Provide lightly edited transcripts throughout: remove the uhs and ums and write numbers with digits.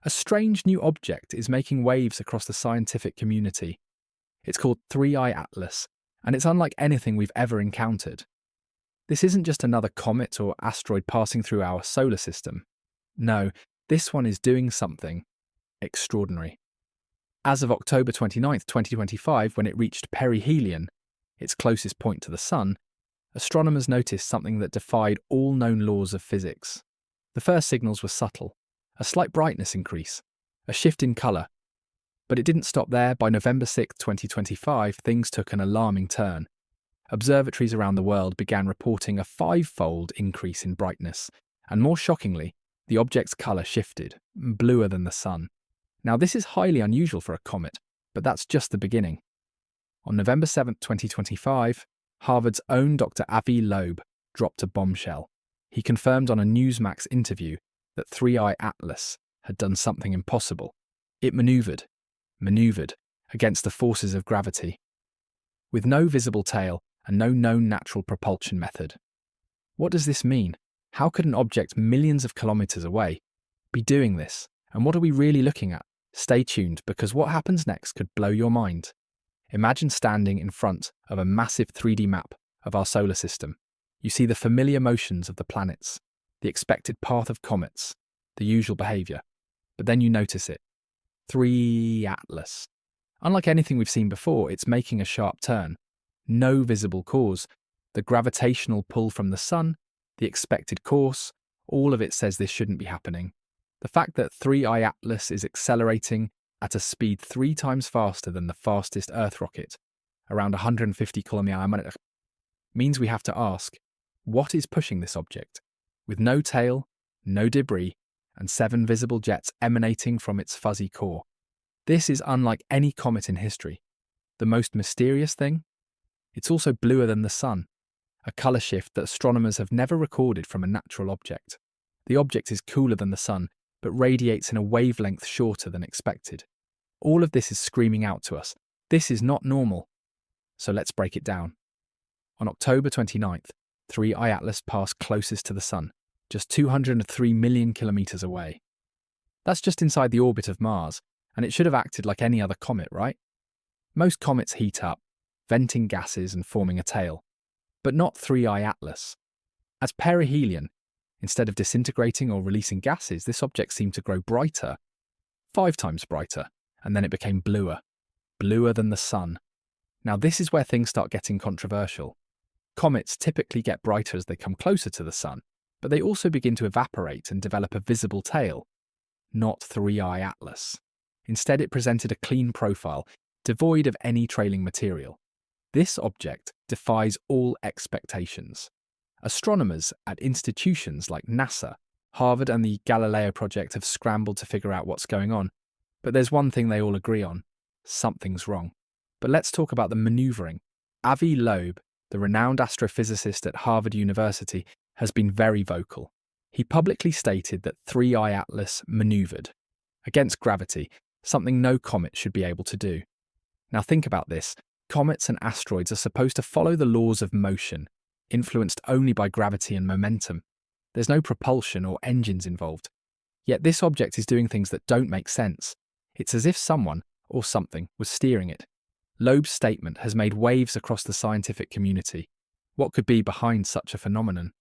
A strange new object is making waves across the scientific community. It's called 3I Atlas, and it's unlike anything we've ever encountered. This isn't just another comet or asteroid passing through our solar system. No, this one is doing something extraordinary. As of October 29th, 2025, when it reached perihelion, its closest point to the Sun, astronomers noticed something that defied all known laws of physics. The first signals were subtle, a slight brightness increase, a shift in colour. But it didn't stop there. By November 6, 2025, things took an alarming turn. Observatories around the world began reporting a 5-fold increase in brightness, and more shockingly, the object's colour shifted, bluer than the Sun. Now, this is highly unusual for a comet, but that's just the beginning. On November 7, 2025, Harvard's own Dr. Avi Loeb dropped a bombshell. He confirmed on a Newsmax interview that 3I Atlas had done something impossible. It maneuvered against the forces of gravity, with no visible tail and no known natural propulsion method. What does this mean? How could an object millions of kilometers away be doing this? And what are we really looking at? Stay tuned, because what happens next could blow your mind. Imagine standing in front of a massive 3D map of our solar system. You see the familiar motions of the planets, the expected path of comets, the usual behaviour. But then you notice it. 3 Atlas. Unlike anything we've seen before, it's making a sharp turn. No visible cause. The gravitational pull from the Sun, the expected course, all of it says this shouldn't be happening. The fact that 3I Atlas is accelerating at a speed 3 times faster than the fastest Earth rocket, around 150 km/h, means we have to ask, what is pushing this object? With no tail, no debris, and 7 visible jets emanating from its fuzzy core. This is unlike any comet in history. The most mysterious thing? It's also bluer than the Sun, a colour shift that astronomers have never recorded from a natural object. The object is cooler than the Sun, but radiates in a wavelength shorter than expected. All of this is screaming out to us. This is not normal. So let's break it down. On October 29th, 3I Atlas passed closest to the Sun, just 203 million kilometres away. That's just inside the orbit of Mars, and it should have acted like any other comet, right? Most comets heat up, venting gases and forming a tail. But not 3I Atlas. At perihelion, instead of disintegrating or releasing gases, this object seemed to grow brighter, 5 times brighter, and then it became bluer than the Sun. Now this is where things start getting controversial. Comets typically get brighter as they come closer to the Sun, but they also begin to evaporate and develop a visible tail. Not 3I Atlas. Instead, it presented a clean profile, devoid of any trailing material. This object defies all expectations. Astronomers at institutions like NASA, Harvard, and the Galileo project have scrambled to figure out what's going on. But there's one thing they all agree on. Something's wrong. But let's talk about the manoeuvring. Avi Loeb, the renowned astrophysicist at Harvard University, has been very vocal. He publicly stated that 3I Atlas maneuvered against gravity, something no comet should be able to do. Now think about this. Comets and asteroids are supposed to follow the laws of motion, influenced only by gravity and momentum. There's no propulsion or engines involved. Yet this object is doing things that don't make sense. It's as if someone, or something, was steering it. Loeb's statement has made waves across the scientific community. What could be behind such a phenomenon?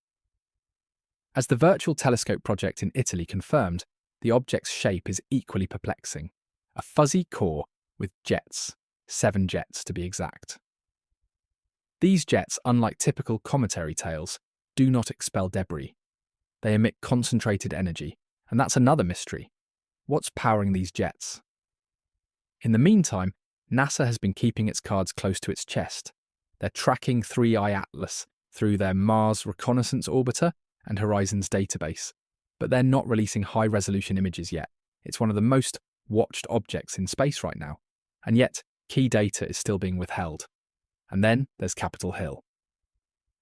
As the Virtual Telescope project in Italy confirmed, the object's shape is equally perplexing. A fuzzy core with jets, 7 jets to be exact. These jets, unlike typical cometary tails, do not expel debris. They emit concentrated energy, and that's another mystery. What's powering these jets? In the meantime, NASA has been keeping its cards close to its chest. They're tracking 3I Atlas through their Mars Reconnaissance Orbiter and Horizons database, but they're not releasing high-resolution images yet. It's one of the most watched objects in space right now, and yet key data is still being withheld. And then there's Capitol Hill.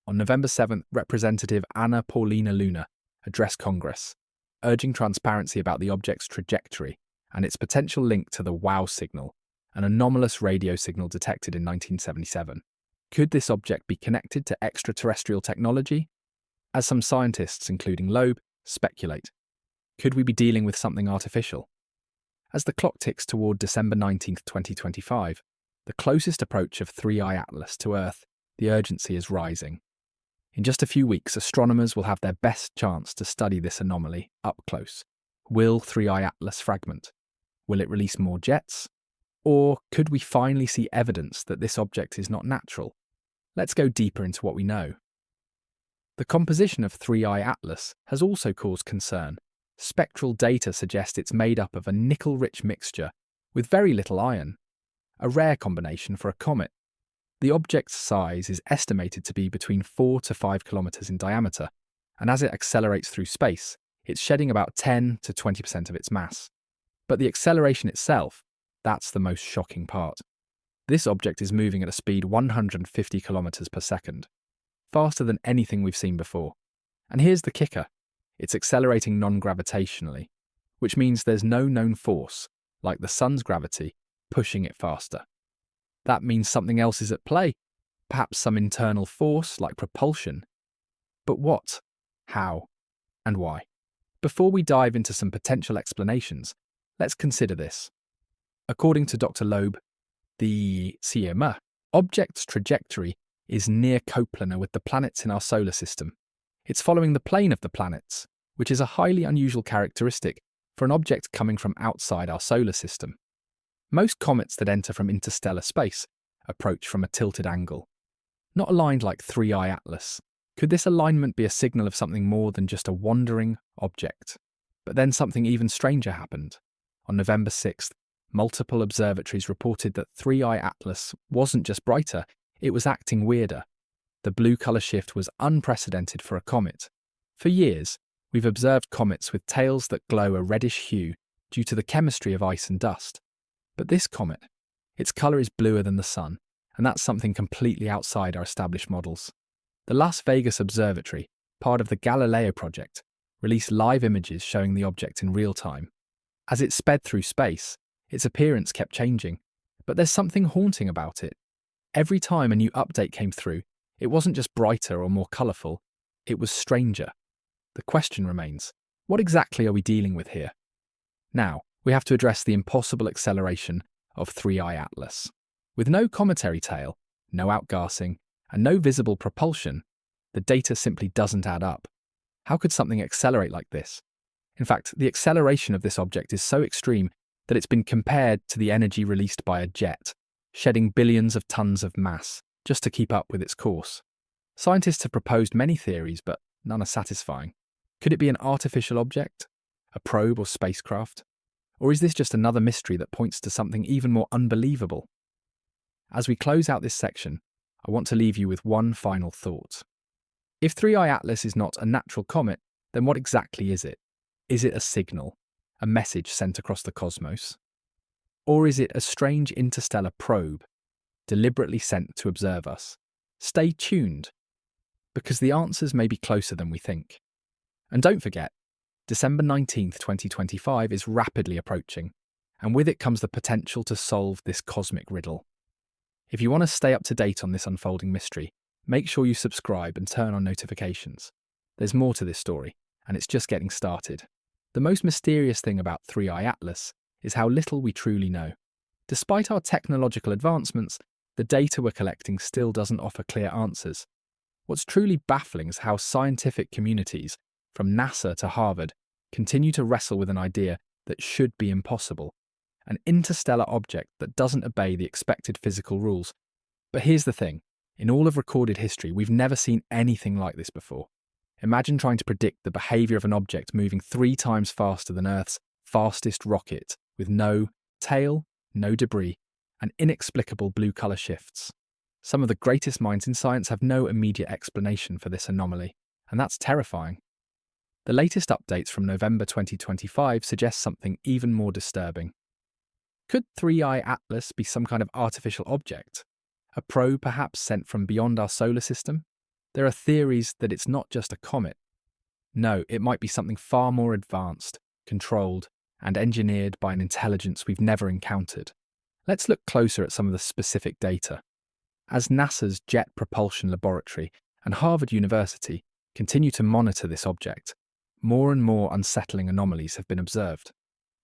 On November 7th, Representative Anna Paulina Luna addressed Congress, urging transparency about the object's trajectory and its potential link to the WOW signal, an anomalous radio signal detected in 1977. Could this object be connected to extraterrestrial technology? As some scientists, including Loeb, speculate, could we be dealing with something artificial, As the clock ticks toward December 19th, 2025, the closest approach of 3I Atlas to Earth, the urgency is rising. In just a few weeks, astronomers will have their best chance to study this anomaly up close. Will 3I Atlas fragment? Will it release more jets? Or could we finally see evidence that this object is not natural? Let's go deeper into what we know. The composition of 3I Atlas has also caused concern. Spectral data suggest it's made up of a nickel-rich mixture with very little iron, a rare combination for a comet. The object's size is estimated to be between 4 to 5 kilometers in diameter, and as it accelerates through space, it's shedding about 10 to 20% of its mass. But the acceleration itself, that's the most shocking part. This object is moving at a speed 150 kilometers per second, faster than anything we've seen before. And here's the kicker. It's accelerating non-gravitationally, which means there's no known force, like the sun's gravity, pushing it faster. That means something else is at play, perhaps some internal force like propulsion. But what, how, and why? Before we dive into some potential explanations, let's consider this. According to Dr. Loeb, the CMA, object's trajectory is near coplanar with the planets in our solar system. It's following the plane of the planets, which is a highly unusual characteristic for an object coming from outside our solar system. Most comets that enter from interstellar space approach from a tilted angle, not aligned like 3I Atlas. Could this alignment be a signal of something more than just a wandering object? But then something even stranger happened. On November 6th, multiple observatories reported that 3I Atlas wasn't just brighter, it was acting weirder. The blue colour shift was unprecedented for a comet. For years, we've observed comets with tails that glow a reddish hue due to the chemistry of ice and dust. But this comet, its colour is bluer than the sun, and that's something completely outside our established models. The Las Vegas Observatory, part of the Galileo project, released live images showing the object in real time. As it sped through space, its appearance kept changing, but there's something haunting about it. Every time a new update came through, it wasn't just brighter or more colourful, it was stranger. The question remains, what exactly are we dealing with here? Now, we have to address the impossible acceleration of 3I Atlas. With no cometary tail, no outgassing, and no visible propulsion, the data simply doesn't add up. How could something accelerate like this? In fact, the acceleration of this object is so extreme that it's been compared to the energy released by a jet, shedding billions of tons of mass just to keep up with its course. Scientists have proposed many theories, but none are satisfying. Could it be an artificial object? A probe or spacecraft? Or is this just another mystery that points to something even more unbelievable? As we close out this section, I want to leave you with one final thought. If 3I Atlas is not a natural comet, then what exactly is it? Is it a signal, a message sent across the cosmos? Or is it a strange interstellar probe, deliberately sent to observe us? Stay tuned, because the answers may be closer than we think. And don't forget, December 19th, 2025 is rapidly approaching, and with it comes the potential to solve this cosmic riddle. If you want to stay up to date on this unfolding mystery, make sure you subscribe and turn on notifications. There's more to this story, and it's just getting started. The most mysterious thing about 3I Atlas is how little we truly know. Despite our technological advancements, the data we're collecting still doesn't offer clear answers. What's truly baffling is how scientific communities, from NASA to Harvard, continue to wrestle with an idea that should be impossible. An interstellar object that doesn't obey the expected physical rules. But here's the thing, in all of recorded history, we've never seen anything like this before. Imagine trying to predict the behaviour of an object moving 3 times faster than Earth's fastest rocket, with no tail, no debris, and inexplicable blue colour shifts. Some of the greatest minds in science have no immediate explanation for this anomaly, and that's terrifying. The latest updates from November 2025 suggest something even more disturbing. Could 3I Atlas be some kind of artificial object? A probe perhaps sent from beyond our solar system? There are theories that it's not just a comet. No, it might be something far more advanced, controlled, and engineered by an intelligence we've never encountered. Let's look closer at some of the specific data. As NASA's Jet Propulsion Laboratory and Harvard University continue to monitor this object, more and more unsettling anomalies have been observed.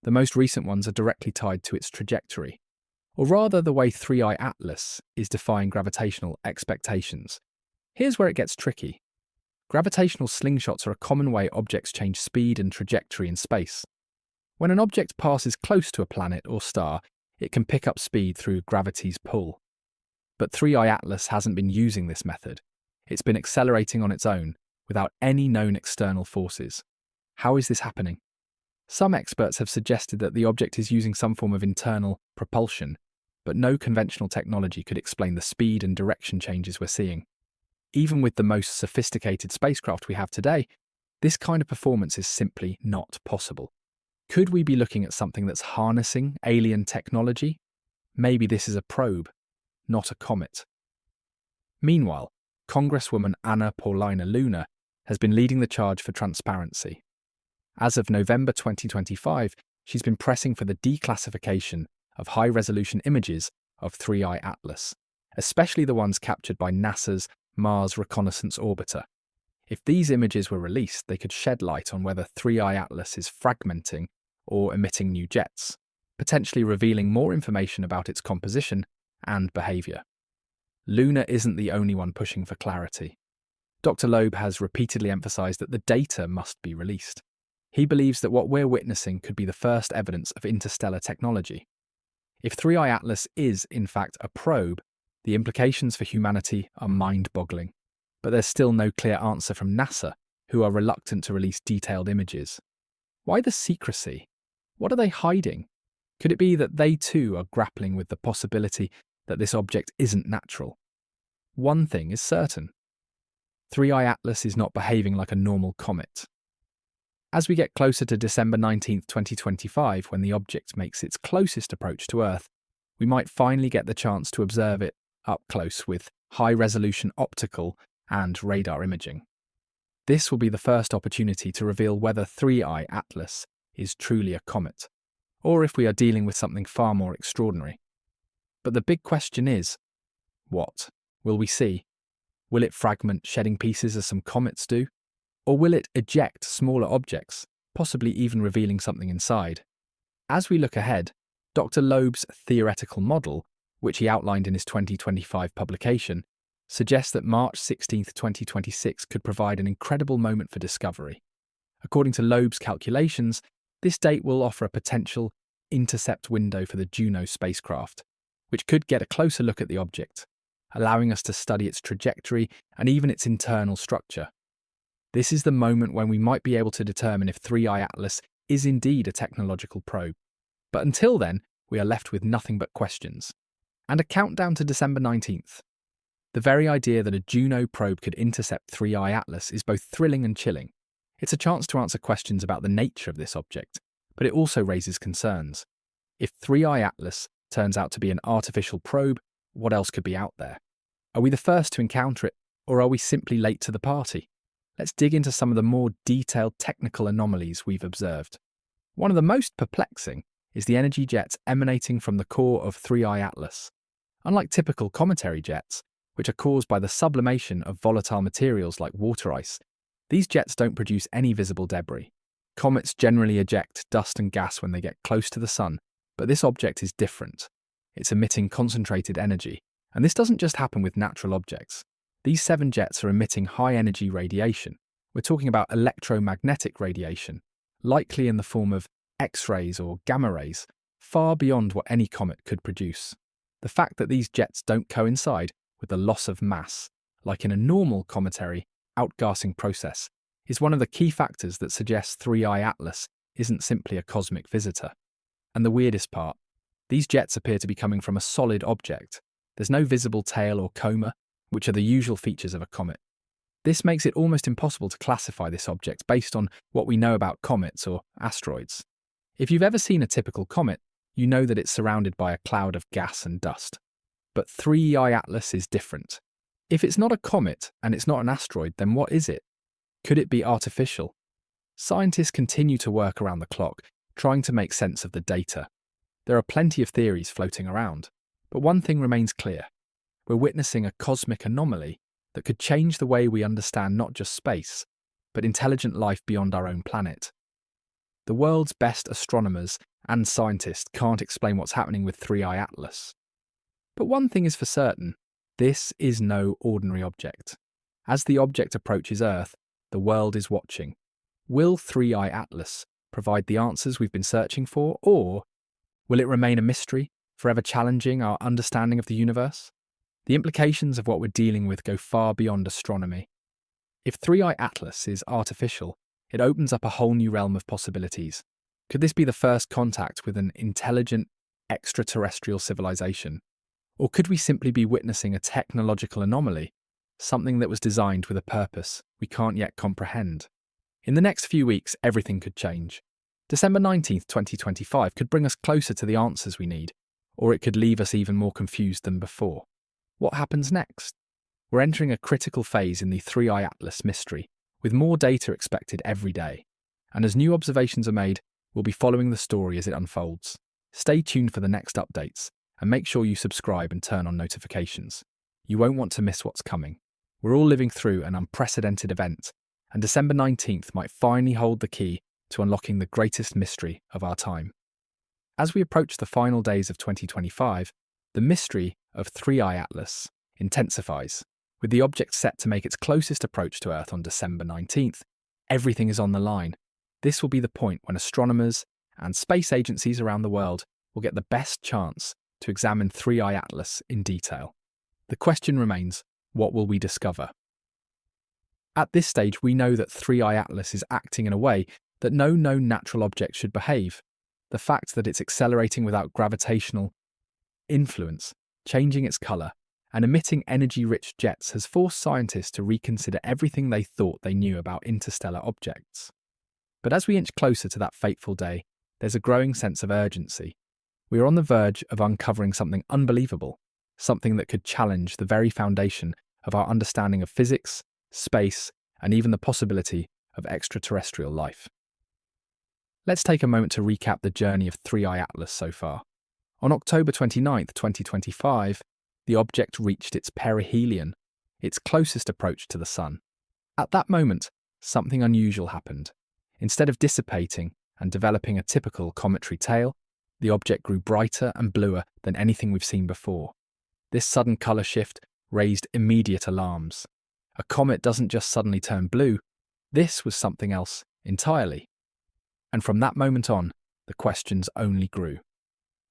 The most recent ones are directly tied to its trajectory, or rather the way 3i Atlas is defying gravitational expectations. Here's where it gets tricky. Gravitational slingshots are a common way objects change speed and trajectory in space. When an object passes close to a planet or star, it can pick up speed through gravity's pull. But 3i Atlas hasn't been using this method. It's been accelerating on its own, without any known external forces. How is this happening? Some experts have suggested that the object is using some form of internal propulsion, but no conventional technology could explain the speed and direction changes we're seeing. Even with the most sophisticated spacecraft we have today, this kind of performance is simply not possible. Could we be looking at something that's harnessing alien technology? Maybe this is a probe, not a comet. Meanwhile, Congresswoman Anna Paulina Luna has been leading the charge for transparency. As of November 2025, she's been pressing for the declassification of high-resolution images of 3i Atlas, especially the ones captured by NASA's Mars Reconnaissance Orbiter. If these images were released, they could shed light on whether 3i Atlas is fragmenting or emitting new jets, potentially revealing more information about its composition and behaviour. Luna isn't the only one pushing for clarity. Dr. Loeb has repeatedly emphasised that the data must be released. He believes that what we're witnessing could be the first evidence of interstellar technology. If 3i Atlas is, in fact, a probe, the implications for humanity are mind-boggling. But there's still no clear answer from NASA, who are reluctant to release detailed images. Why the secrecy? What are they hiding? Could it be that they too are grappling with the possibility that this object isn't natural? One thing is certain. 3i Atlas is not behaving like a normal comet. As we get closer to December 19, 2025, when the object makes its closest approach to Earth, we might finally get the chance to observe it up close with high-resolution optical and radar imaging. This will be the first opportunity to reveal whether 3i Atlas is truly a comet, or if we are dealing with something far more extraordinary. But the big question is, what will we see? Will it fragment, shedding pieces as some comets do? Or will it eject smaller objects, possibly even revealing something inside? As we look ahead, Dr. Loeb's theoretical model, which he outlined in his 2025 publication, suggests that March 16, 2026 could provide an incredible moment for discovery. According to Loeb's calculations, this date will offer a potential intercept window for the Juno spacecraft, which could get a closer look at the object, allowing us to study its trajectory and even its internal structure. This is the moment when we might be able to determine if 3i Atlas is indeed a technological probe. But until then, we are left with nothing but questions. And a countdown to December 19th. The very idea that a Juno probe could intercept 3i Atlas is both thrilling and chilling. It's a chance to answer questions about the nature of this object, but it also raises concerns. If 3i Atlas turns out to be an artificial probe, what else could be out there? Are we the first to encounter it, or are we simply late to the party? Let's dig into some of the more detailed technical anomalies we've observed. One of the most perplexing is the energy jets emanating from the core of 3i Atlas. Unlike typical cometary jets, which are caused by the sublimation of volatile materials like water ice, these jets don't produce any visible debris. Comets generally eject dust and gas when they get close to the sun, but this object is different. It's emitting concentrated energy, and this doesn't just happen with natural objects. These 7 jets are emitting high-energy radiation. We're talking about electromagnetic radiation, likely in the form of X-rays or gamma rays, far beyond what any comet could produce. The fact that these jets don't coincide with the loss of mass, like in a normal cometary outgassing process, is one of the key factors that suggests 3i Atlas isn't simply a cosmic visitor. And the weirdest part, these jets appear to be coming from a solid object. There's no visible tail or coma, which are the usual features of a comet. This makes it almost impossible to classify this object based on what we know about comets or asteroids. If you've ever seen a typical comet, you know that it's surrounded by a cloud of gas and dust. But 3i Atlas is different. If it's not a comet and it's not an asteroid, then what is it? Could it be artificial? Scientists continue to work around the clock, trying to make sense of the data. There are plenty of theories floating around, but one thing remains clear. We're witnessing a cosmic anomaly that could change the way we understand not just space, but intelligent life beyond our own planet. The world's best astronomers and scientists can't explain what's happening with 3i Atlas. But one thing is for certain, this is no ordinary object. As the object approaches Earth, the world is watching. Will 3i Atlas provide the answers we've been searching for, or will it remain a mystery, forever challenging our understanding of the universe? The implications of what we're dealing with go far beyond astronomy. If 3i Atlas is artificial, it opens up a whole new realm of possibilities. Could this be the first contact with an intelligent extraterrestrial civilization? Or could we simply be witnessing a technological anomaly, something that was designed with a purpose we can't yet comprehend? In the next few weeks, everything could change. December 19th, 2025 could bring us closer to the answers we need, or it could leave us even more confused than before. What happens next? We're entering a critical phase in the 3i Atlas mystery, with more data expected every day. And as new observations are made, we'll be following the story as it unfolds. Stay tuned for the next updates, and make sure you subscribe and turn on notifications. You won't want to miss what's coming. We're all living through an unprecedented event, and December 19th might finally hold the key to unlocking the greatest mystery of our time. As we approach the final days of 2025, the mystery of 3i Atlas intensifies. With the object set to make its closest approach to Earth on December 19th, everything is on the line. This will be the point when astronomers and space agencies around the world will get the best chance to examine 3i Atlas in detail. The question remains, what will we discover? At this stage, we know that 3i Atlas is acting in a way that no known natural object should behave. The fact that it's accelerating without gravitational influence, changing its colour, and emitting energy-rich jets has forced scientists to reconsider everything they thought they knew about interstellar objects. But as we inch closer to that fateful day, there's a growing sense of urgency. We are on the verge of uncovering something unbelievable, something that could challenge the very foundation of our understanding of physics, space, and even the possibility of extraterrestrial life. Let's take a moment to recap the journey of 3i Atlas so far. On October 29th, 2025, the object reached its perihelion, its closest approach to the Sun. At that moment, something unusual happened. Instead of dissipating and developing a typical cometary tail, the object grew brighter and bluer than anything we've seen before. This sudden colour shift raised immediate alarms. A comet doesn't just suddenly turn blue, this was something else entirely. And from that moment on, the questions only grew.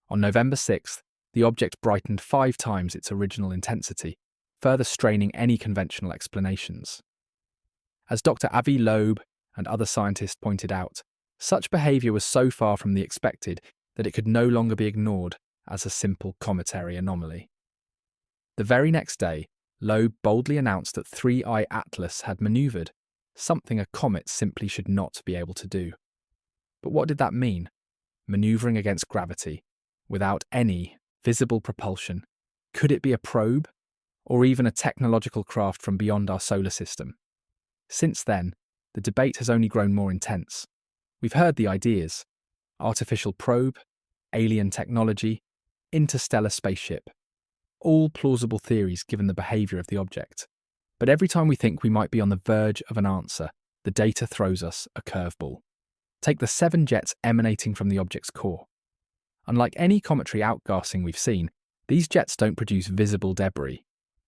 On November 6th, the object brightened 5 times its original intensity, further straining any conventional explanations. As Dr. Avi Loeb and other scientists pointed out, such behaviour was so far from the expected that it could no longer be ignored as a simple cometary anomaly. The very next day, Loeb boldly announced that 3i Atlas had manoeuvred, something a comet simply should not be able to do. But what did that mean? Manoeuvring against gravity, without any visible propulsion. Could it be a probe? Or even a technological craft from beyond our solar system? Since then, the debate has only grown more intense. We've heard the ideas: artificial probe, alien technology, interstellar spaceship. All plausible theories given the behaviour of the object. But every time we think we might be on the verge of an answer, the data throws us a curveball. Take the 7 jets emanating from the object's core. Unlike any cometary outgassing we've seen, these jets don't produce visible debris.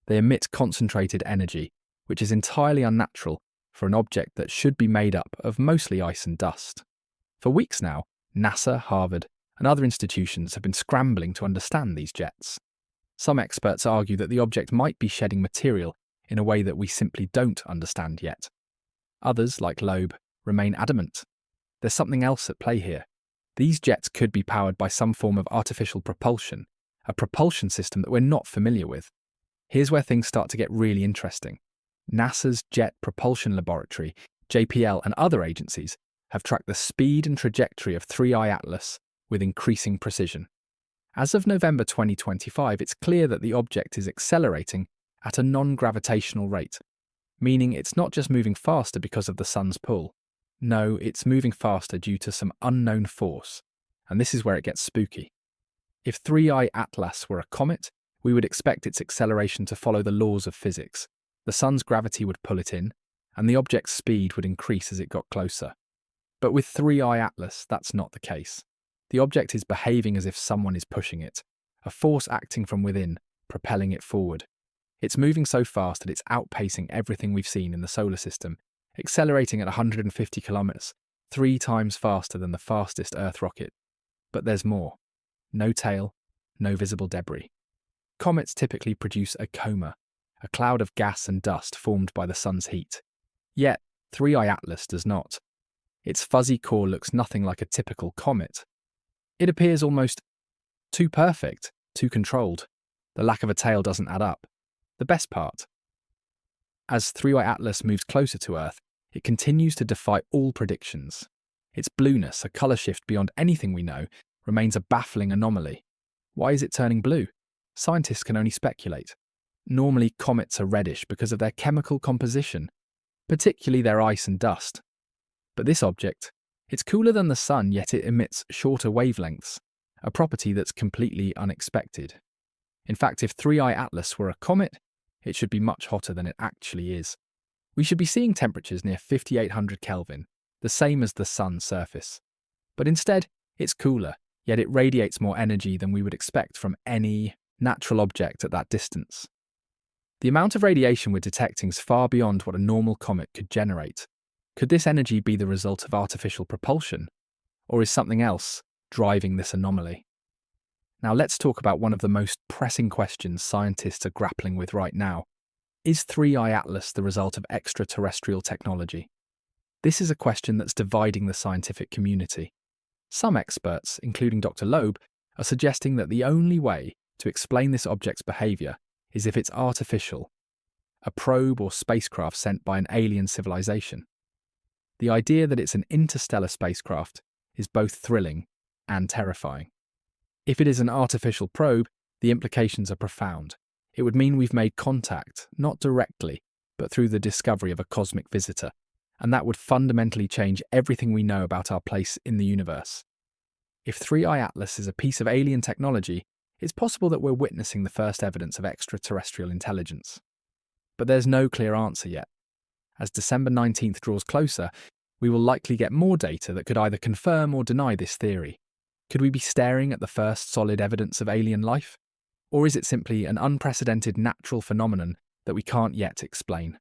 They emit concentrated energy, which is entirely unnatural for an object that should be made up of mostly ice and dust. For weeks now, NASA, Harvard, and other institutions have been scrambling to understand these jets. Some experts argue that the object might be shedding material in a way that we simply don't understand yet. Others, like Loeb, remain adamant. There's something else at play here. These jets could be powered by some form of artificial propulsion, a propulsion system that we're not familiar with. Here's where things start to get really interesting. NASA's Jet Propulsion Laboratory, JPL, and other agencies have tracked the speed and trajectory of 3i Atlas with increasing precision. As of November 2025, it's clear that the object is accelerating at a non-gravitational rate, meaning it's not just moving faster because of the sun's pull. No, it's moving faster due to some unknown force, and this is where it gets spooky. If 3i Atlas were a comet, we would expect its acceleration to follow the laws of physics. The sun's gravity would pull it in, and the object's speed would increase as it got closer. But with 3i Atlas, that's not the case. The object is behaving as if someone is pushing it, a force acting from within, propelling it forward. It's moving so fast that it's outpacing everything we've seen in the solar system, accelerating at 150 kilometers, 3 times faster than the fastest Earth rocket. But there's more. No tail, no visible debris. Comets typically produce a coma, a cloud of gas and dust formed by the sun's heat. Yet, 3I Atlas does not. Its fuzzy core looks nothing like a typical comet. It appears almost too perfect, too controlled. The lack of a tail doesn't add up. The best part: as 3I Atlas moves closer to Earth, it continues to defy all predictions. Its blueness, a colour shift beyond anything we know, remains a baffling anomaly. Why is it turning blue? Scientists can only speculate. Normally, comets are reddish because of their chemical composition, particularly their ice and dust. But this object, it's cooler than the sun, yet it emits shorter wavelengths, a property that's completely unexpected. In fact, if 3I Atlas were a comet, it should be much hotter than it actually is. We should be seeing temperatures near 5800 Kelvin, the same as the sun's surface. But instead, it's cooler, yet it radiates more energy than we would expect from any natural object at that distance. The amount of radiation we're detecting is far beyond what a normal comet could generate. Could this energy be the result of artificial propulsion? Or is something else driving this anomaly? Now let's talk about one of the most pressing questions scientists are grappling with right now. Is 3I Atlas the result of extraterrestrial technology? This is a question that's dividing the scientific community. Some experts, including Dr. Loeb, are suggesting that the only way to explain this object's behaviour is if it's artificial, a probe or spacecraft sent by an alien civilization. The idea that it's an interstellar spacecraft is both thrilling and terrifying. If it is an artificial probe, the implications are profound. It would mean we've made contact, not directly, but through the discovery of a cosmic visitor, and that would fundamentally change everything we know about our place in the universe. If 3I Atlas is a piece of alien technology, it's possible that we're witnessing the first evidence of extraterrestrial intelligence. But there's no clear answer yet. As December 19th draws closer, we will likely get more data that could either confirm or deny this theory. Could we be staring at the first solid evidence of alien life? Or is it simply an unprecedented natural phenomenon that we can't yet explain?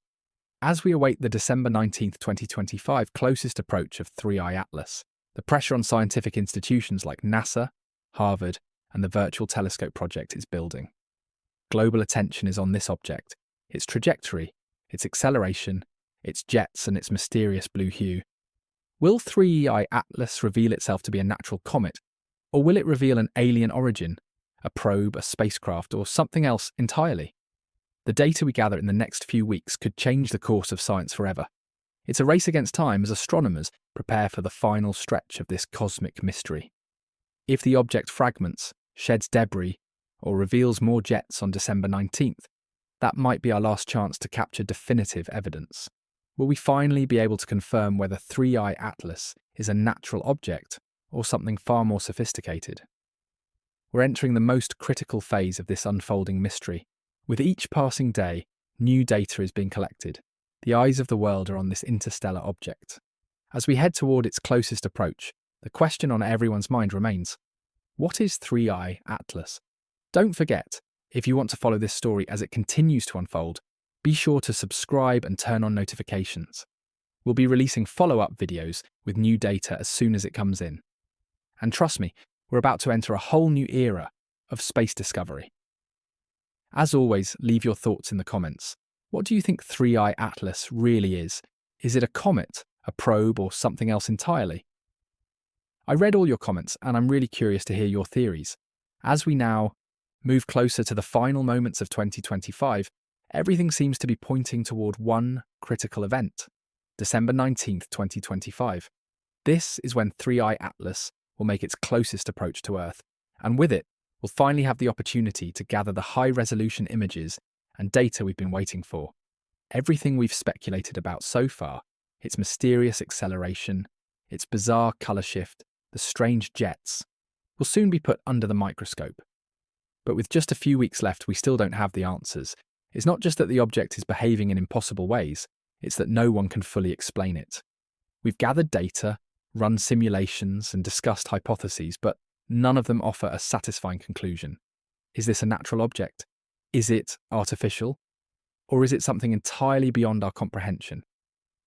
As we await the December 19th, 2025 closest approach of 3I Atlas, the pressure on scientific institutions like NASA, Harvard, and the Virtual Telescope Project is building. Global attention is on this object, its trajectory, its acceleration, its jets, and its mysterious blue hue. Will 3I Atlas reveal itself to be a natural comet, or will it reveal an alien origin, a probe, a spacecraft, or something else entirely? The data we gather in the next few weeks could change the course of science forever. It's a race against time as astronomers prepare for the final stretch of this cosmic mystery. If the object fragments, sheds debris, or reveals more jets on December 19th, that might be our last chance to capture definitive evidence. Will we finally be able to confirm whether 3I Atlas is a natural object or something far more sophisticated? We're entering the most critical phase of this unfolding mystery. With each passing day, new data is being collected. The eyes of the world are on this interstellar object. As we head toward its closest approach, the question on everyone's mind remains: what is 3I Atlas? Don't forget, if you want to follow this story as it continues to unfold, be sure to subscribe and turn on notifications. We'll be releasing follow-up videos with new data as soon as it comes in. And trust me, we're about to enter a whole new era of space discovery. As always, leave your thoughts in the comments. What do you think 3I Atlas really is? Is it a comet, a probe, or something else entirely? I read all your comments, and I'm really curious to hear your theories. As we now move closer to the final moments of 2025, everything seems to be pointing toward one critical event: December 19th, 2025. This is when 3I Atlas will make its closest approach to Earth, and with it, we'll finally have the opportunity to gather the high-resolution images and data we've been waiting for. Everything we've speculated about so far, its mysterious acceleration, its bizarre colour shift, the strange jets, will soon be put under the microscope. But with just a few weeks left, we still don't have the answers. It's not just that the object is behaving in impossible ways, it's that no one can fully explain it. We've gathered data, run simulations, and discussed hypotheses, but none of them offer a satisfying conclusion. Is this a natural object? Is it artificial? Or is it something entirely beyond our comprehension?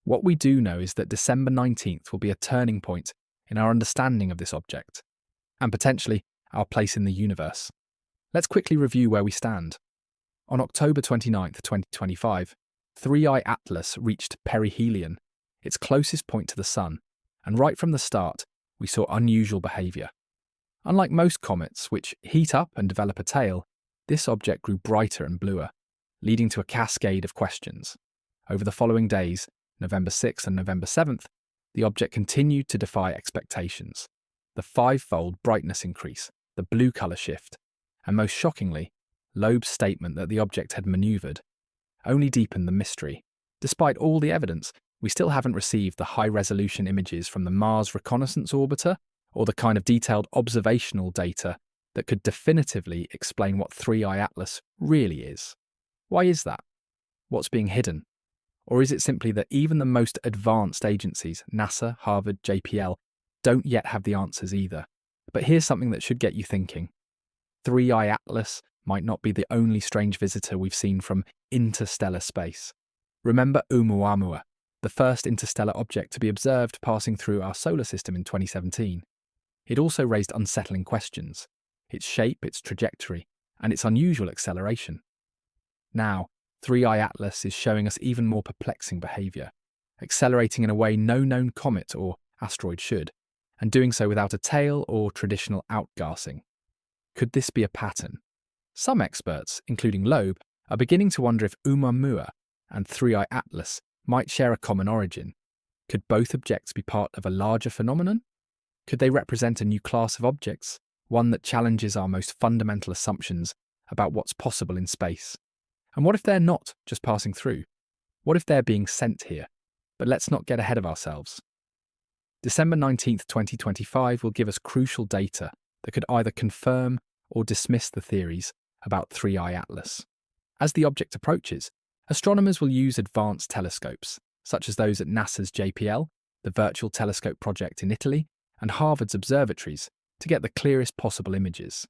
What we do know is that December 19th will be a turning point in our understanding of this object, and potentially our place in the universe. Let's quickly review where we stand. On October 29th, 2025, 3I Atlas reached perihelion, its closest point to the Sun, and right from the start, we saw unusual behaviour. Unlike most comets, which heat up and develop a tail, this object grew brighter and bluer, leading to a cascade of questions. Over the following days, November 6th and November 7th, the object continued to defy expectations. The five-fold brightness increase, the blue colour shift, and most shockingly, Loeb's statement that the object had manoeuvred, only deepened the mystery. Despite all the evidence, we still haven't received the high-resolution images from the Mars Reconnaissance Orbiter or the kind of detailed observational data that could definitively explain what 3I Atlas really is. Why is that? What's being hidden? Or is it simply that even the most advanced agencies, NASA, Harvard, JPL, don't yet have the answers either? But here's something that should get you thinking. 3I Atlas might not be the only strange visitor we've seen from interstellar space. Remember Oumuamua, the first interstellar object to be observed passing through our solar system in 2017. It also raised unsettling questions: its shape, its trajectory, and its unusual acceleration. Now, 3I Atlas is showing us even more perplexing behaviour, accelerating in a way no known comet or asteroid should, and doing so without a tail or traditional outgassing. Could this be a pattern? Some experts, including Loeb, are beginning to wonder if Oumuamua and 3I Atlas might share a common origin. Could both objects be part of a larger phenomenon? Could they represent a new class of objects, one that challenges our most fundamental assumptions about what's possible in space? And what if they're not just passing through? What if they're being sent here? But let's not get ahead of ourselves. December 19th, 2025 will give us crucial data that could either confirm or dismiss the theories about 3I Atlas. As the object approaches, astronomers will use advanced telescopes, such as those at NASA's JPL, the Virtual Telescope project in Italy, and Harvard's observatories, to get the clearest possible images.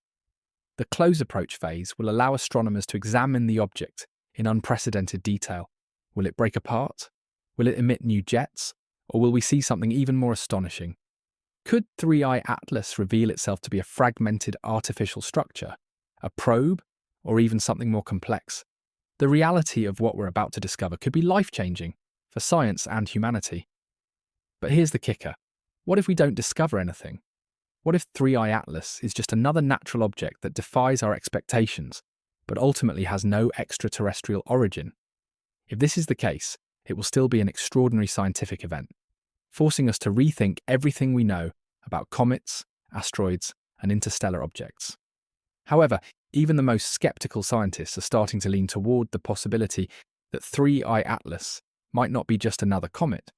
The close approach phase will allow astronomers to examine the object in unprecedented detail. Will it break apart? Will it emit new jets? Or will we see something even more astonishing? Could 3I Atlas reveal itself to be a fragmented artificial structure, a probe, or even something more complex? The reality of what we're about to discover could be life-changing for science and humanity. But here's the kicker. What if we don't discover anything? What if 3I Atlas is just another natural object that defies our expectations, but ultimately has no extraterrestrial origin? If this is the case, it will still be an extraordinary scientific event, forcing us to rethink everything we know about comets, asteroids, and interstellar objects. However, even the most skeptical scientists are starting to lean toward the possibility that 3I Atlas might not be just another comet.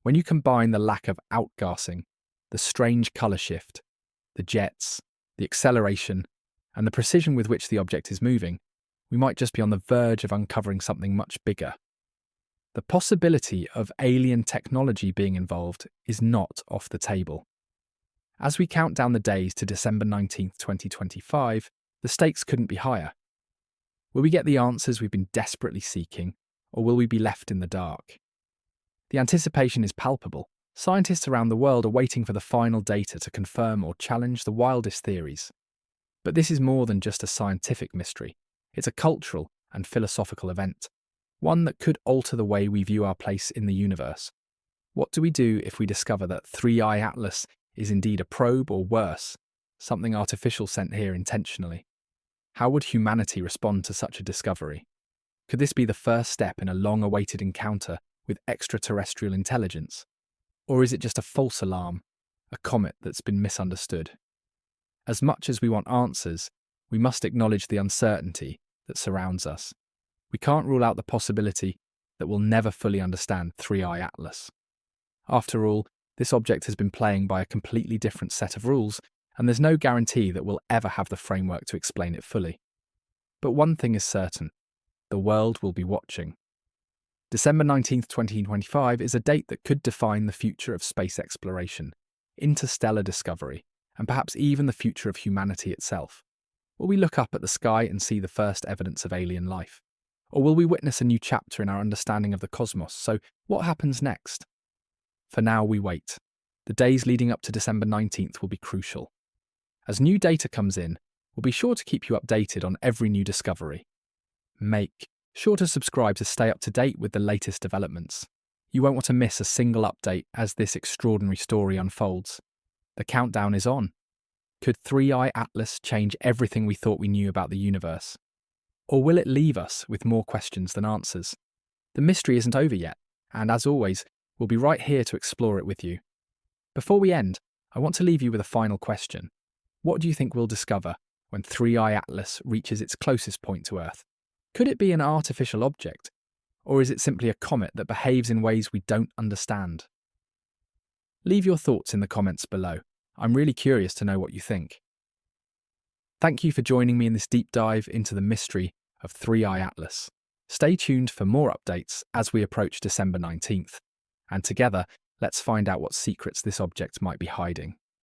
When you combine the lack of outgassing, the strange colour shift, the jets, the acceleration, and the precision with which the object is moving, we might just be on the verge of uncovering something much bigger. The possibility of alien technology being involved is not off the table. As we count down the days to December 19th, 2025, the stakes couldn't be higher. Will we get the answers we've been desperately seeking, or will we be left in the dark? The anticipation is palpable. Scientists around the world are waiting for the final data to confirm or challenge the wildest theories. But this is more than just a scientific mystery. It's a cultural and philosophical event, one that could alter the way we view our place in the universe. What do we do if we discover that 3I Atlas is indeed a probe, or worse, something artificial sent here intentionally? How would humanity respond to such a discovery? Could this be the first step in a long-awaited encounter with extraterrestrial intelligence? Or is it just a false alarm, a comet that's been misunderstood? As much as we want answers, we must acknowledge the uncertainty that surrounds us. We can't rule out the possibility that we'll never fully understand 3I Atlas. After all, this object has been playing by a completely different set of rules, and there's no guarantee that we'll ever have the framework to explain it fully. But one thing is certain: the world will be watching. December 19th, 2025 is a date that could define the future of space exploration, interstellar discovery, and perhaps even the future of humanity itself. Will we look up at the sky and see the first evidence of alien life? Or will we witness a new chapter in our understanding of the cosmos? So, what happens next? For now, we wait. The days leading up to December 19th will be crucial. As new data comes in, we'll be sure to keep you updated on every new discovery. Make sure to subscribe to stay up to date with the latest developments. You won't want to miss a single update as this extraordinary story unfolds. The countdown is on. Could 3i Atlas change everything we thought we knew about the universe? Or will it leave us with more questions than answers? The mystery isn't over yet, and as always, we'll be right here to explore it with you. Before we end, I want to leave you with a final question. What do you think we'll discover when 3i Atlas reaches its closest point to Earth? Could it be an artificial object? Or is it simply a comet that behaves in ways we don't understand? Leave your thoughts in the comments below. I'm really curious to know what you think. Thank you for joining me in this deep dive into the mystery of 3i Atlas. Stay tuned for more updates as we approach December 19th. And together, let's find out what secrets this object might be hiding.